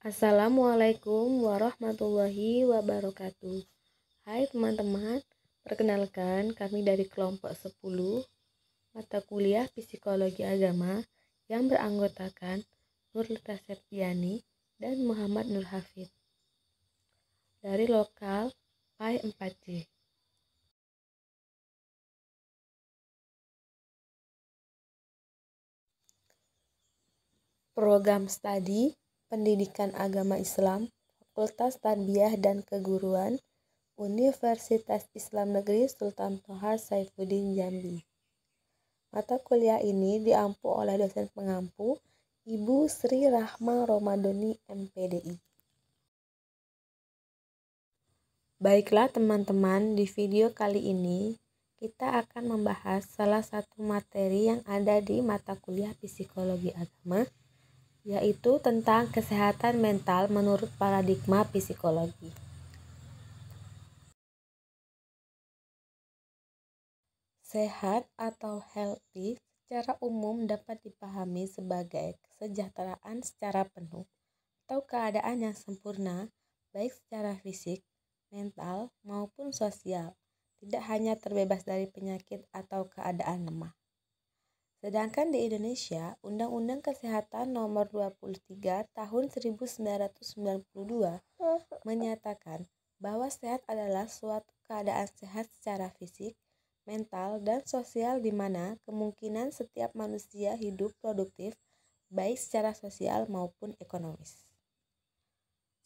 Assalamualaikum warahmatullahi wabarakatuh. Hai teman-teman, perkenalkan kami dari kelompok 10 mata kuliah Psikologi Agama yang beranggotakan Nurlita Septiani dan Muhammad Nur Hafid dari lokal PAI 4C. Program studi Pendidikan Agama Islam, Fakultas Tarbiyah dan Keguruan, Universitas Islam Negeri Sultan Toha Saifuddin Jambi. Mata kuliah ini diampu oleh dosen pengampu Ibu Sri Rahma Romadhoni MPDI. Baiklah teman-teman, di video kali ini kita akan membahas salah satu materi yang ada di mata kuliah Psikologi Agama, yaitu tentang kesehatan mental menurut paradigma psikologi. Sehat atau healthy secara umum dapat dipahami sebagai kesejahteraan secara penuh atau keadaan yang sempurna baik secara fisik, mental, maupun sosial, tidak hanya terbebas dari penyakit atau keadaan lemah. Sedangkan di Indonesia, Undang-Undang Kesehatan Nomor 23 Tahun 1992 menyatakan bahwa sehat adalah suatu keadaan sehat secara fisik, mental, dan sosial di mana kemungkinan setiap manusia hidup produktif baik secara sosial maupun ekonomis.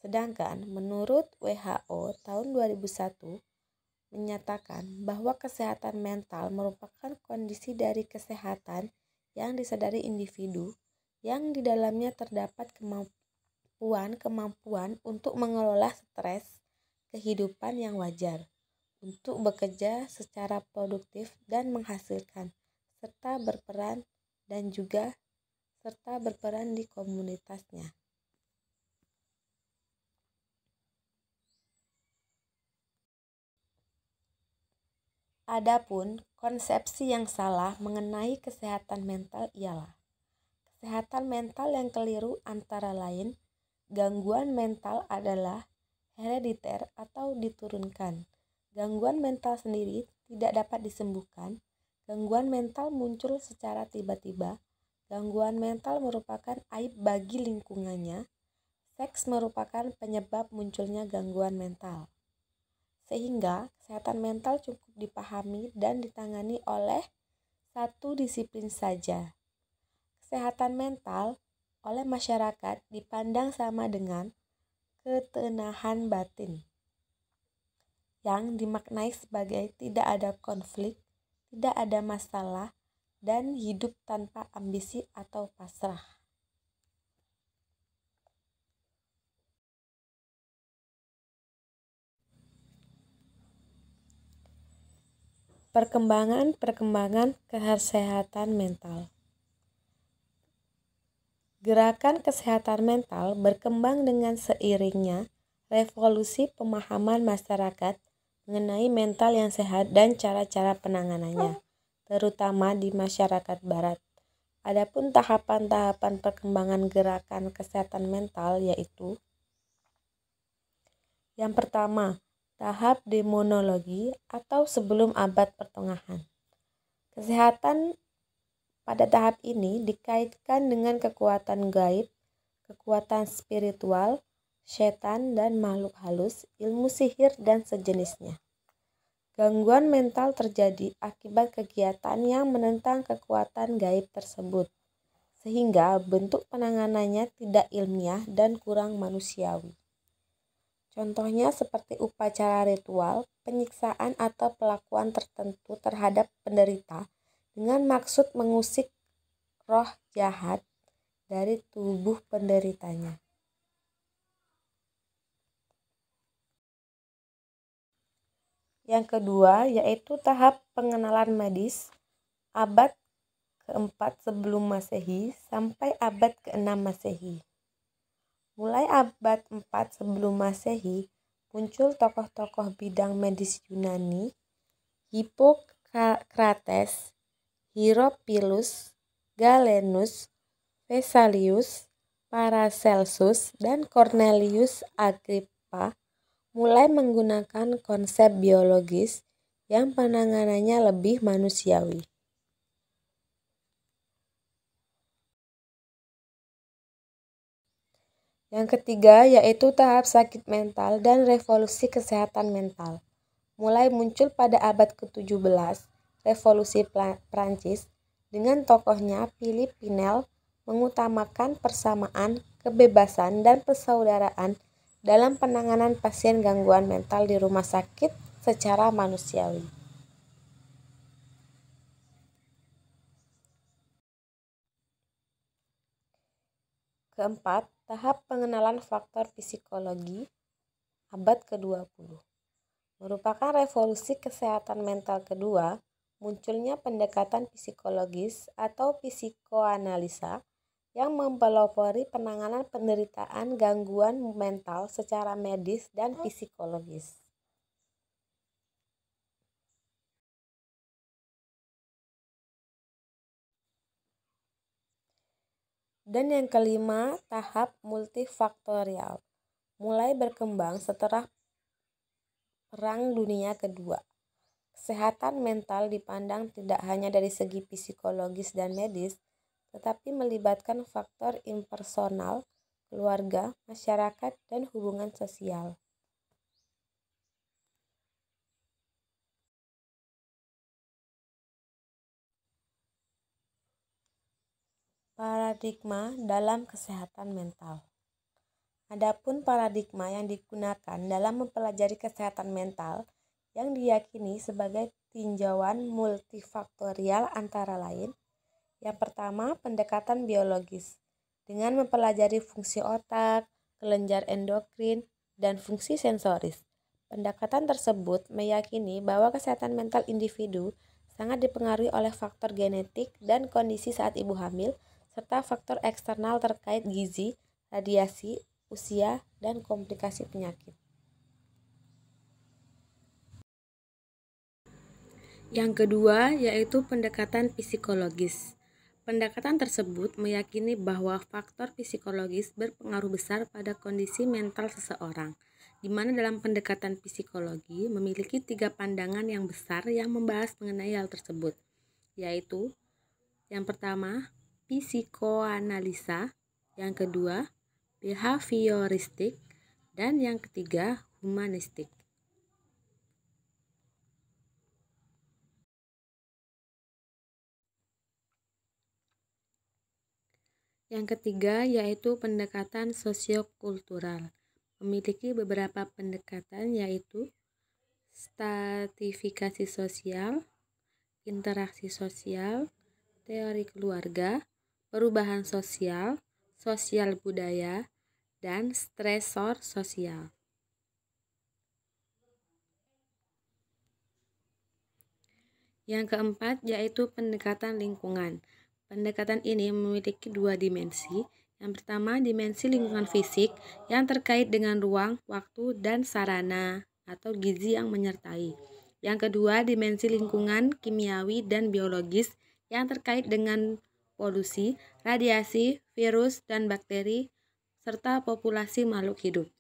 Sedangkan menurut WHO tahun 2001 menyatakan bahwa kesehatan mental merupakan kondisi dari kesehatan yang disadari individu yang di dalamnya terdapat kemampuan untuk mengelola stres kehidupan yang wajar, untuk bekerja secara produktif dan menghasilkan, serta berperan di komunitasnya. Adapun konsepsi yang salah mengenai kesehatan mental ialah kesehatan mental yang keliru antara lain gangguan mental adalah herediter atau diturunkan. Gangguan mental sendiri tidak dapat disembuhkan. Gangguan mental muncul secara tiba-tiba. Gangguan mental merupakan aib bagi lingkungannya. Seks merupakan penyebab munculnya gangguan mental. Sehingga kesehatan mental cukup dipahami dan ditangani oleh satu disiplin saja. Kesehatan mental oleh masyarakat dipandang sama dengan ketenahan batin, yang dimaknai sebagai tidak ada konflik, tidak ada masalah, dan hidup tanpa ambisi atau pasrah. Perkembangan kesehatan mental. Gerakan kesehatan mental berkembang dengan seiringnya revolusi pemahaman masyarakat mengenai mental yang sehat dan cara-cara penanganannya, terutama di masyarakat barat. Adapun tahapan-tahapan perkembangan gerakan kesehatan mental yaitu: yang pertama, tahap demonologi atau sebelum abad pertengahan. Kesehatan pada tahap ini dikaitkan dengan kekuatan gaib, kekuatan spiritual, setan dan makhluk halus, ilmu sihir dan sejenisnya. Gangguan mental terjadi akibat kegiatan yang menentang kekuatan gaib tersebut, sehingga bentuk penanganannya tidak ilmiah dan kurang manusiawi. Contohnya seperti upacara ritual, penyiksaan atau pelakuan tertentu terhadap penderita dengan maksud mengusik roh jahat dari tubuh penderitanya. Yang kedua yaitu tahap pengenalan medis abad ke-4 sebelum Masehi sampai abad ke-6 Masehi. Mulai abad 4 sebelum Masehi, muncul tokoh-tokoh bidang medis Yunani, Hippokrates, Hierophilus, Galenus, Vesalius, Paracelsus dan Cornelius Agrippa mulai menggunakan konsep biologis yang penanganannya lebih manusiawi. Yang ketiga yaitu tahap sakit mental dan revolusi kesehatan mental. Mulai muncul pada abad ke-17, Revolusi Prancis dengan tokohnya Philippe Pinel mengutamakan persamaan, kebebasan, dan persaudaraan dalam penanganan pasien gangguan mental di rumah sakit secara manusiawi. Keempat, tahap pengenalan faktor psikologi abad ke-20. Merupakan revolusi kesehatan mental kedua, munculnya pendekatan psikologis atau psikoanalisa yang mempelopori penanganan penderitaan gangguan mental secara medis dan psikologis. Dan yang kelima, tahap multifaktorial, mulai berkembang setelah Perang Dunia Kedua. Kesehatan mental dipandang tidak hanya dari segi psikologis dan medis, tetapi melibatkan faktor impersonal, keluarga, masyarakat, dan hubungan sosial. Paradigma dalam kesehatan mental. Adapun paradigma yang digunakan dalam mempelajari kesehatan mental yang diyakini sebagai tinjauan multifaktorial antara lain. Yang pertama, pendekatan biologis dengan mempelajari fungsi otak, kelenjar endokrin, dan fungsi sensoris. Pendekatan tersebut meyakini bahwa kesehatan mental individu sangat dipengaruhi oleh faktor genetik dan kondisi saat ibu hamil, serta faktor eksternal terkait gizi, radiasi, usia, dan komplikasi penyakit. Yang kedua yaitu pendekatan psikologis. Pendekatan tersebut meyakini bahwa faktor psikologis berpengaruh besar pada kondisi mental seseorang, di mana dalam pendekatan psikologi memiliki 3 pandangan yang besar yang membahas mengenai hal tersebut, yaitu yang pertama, psikoanalisa, yang kedua, behavioristik, dan yang ketiga, humanistik. Yang ketiga yaitu pendekatan sosiokultural. Memiliki beberapa pendekatan yaitu stratifikasi sosial, interaksi sosial, teori keluarga, perubahan sosial, sosial budaya, dan stresor sosial. Yang keempat yaitu pendekatan lingkungan. Pendekatan ini memiliki 2 dimensi. Yang pertama, dimensi lingkungan fisik yang terkait dengan ruang, waktu, dan sarana atau gizi yang menyertai. Yang kedua, dimensi lingkungan kimiawi dan biologis yang terkait dengan polusi, radiasi, virus, dan bakteri, serta populasi makhluk hidup.